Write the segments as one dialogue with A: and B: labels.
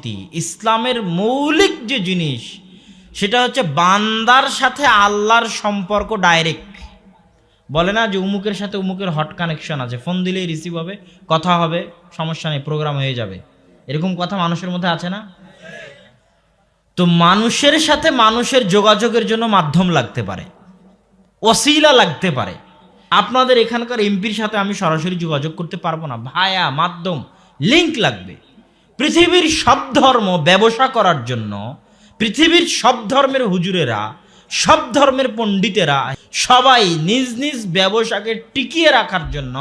A: নীতি, ইসলামের মৌলিক যে জিনিস সেটা হচ্ছে বান্দার সাথে আল্লাহর সম্পর্ক ডাইরেক্ট। বলে না যে উমুকের সাথে উমুকের হট কানেকশন আছে, ফোন দিলেই রিসিভ হবে, কথা হবে, সমস্যা নেই, প্রোগ্রাম হয়ে যাবে। এরকম কথা মানুষের মধ্যে আছে না? তো মানুষের সাথে মানুষের যোগাযোগের জন্য মাধ্যম লাগতে পারে, ওসিলা লাগতে পারে। আপনাদের এখানকার এমপির সাথে আমি সরাসরি যোগাযোগ করতে পারবো না, ভায়া মাধ্যম লিংক লাগবে। পৃথিবীর সব ধর্ম ব্যবসা করার জন্য, পৃথিবীর সব ধর্মের হুজুরেরা, সব ধর্মের পণ্ডিতেরা সবাই নিজ নিজ ব্যবসাকে টিকিয়ে রাখার জন্য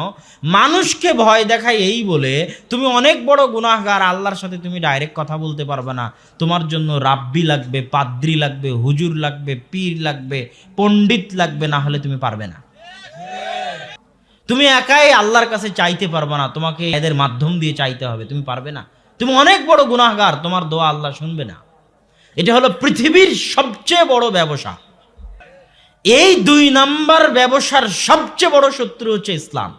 A: মানুষকে ভয় দেখায় এই বলে তুমি অনেক বড় গুনাহগার, আল্লাহর সাথে তুমি ডাইরেক্ট কথা বলতে পারবে না, তোমার জন্য রাব্বি লাগবে, পাদ্রি লাগবে, হুজুর লাগবে, পীর লাগবে, পণ্ডিত লাগবে, না হলে তুমি পারবে না। তুমি একাই আল্লাহর কাছে চাইতে পারবে না, তোমাকে এদের মাধ্যম দিয়ে চাইতে হবে, তুমি পারবে না, তুমি অনেক বড় গুনাহগার, তোমার দোয়া আল্লাহ শুনবে না। এটা হলো পৃথিবীর সবচেয়ে বড় ব্যবসা। এই 2 নাম্বার ব্যবসার সবচেয়ে বড় শত্রু হচ্ছে ইসলাম।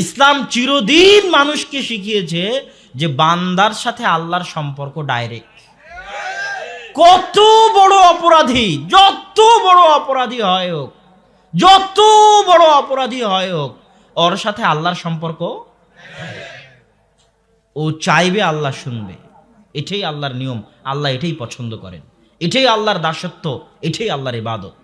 A: ইসলাম চিরদিন মানুষকে শিখিয়েছে যে বান্দার সাথে আল্লাহর সম্পর্ক ডাইরেক্ট। কত বড় অপরাধী, যত বড় অপরাধী হয় হোক, যত বড় অপরাধী হয় হোক, ওর সাথে আল্লাহর সম্পর্ক, ও চাইবে আল্লাহ শুনবে। এটাই আল্লাহর নিয়ম, আল্লাহ এটাই পছন্দ করেন, এটাই আল্লাহর দাসত্ব, এটাই আল্লাহর ইবাদত।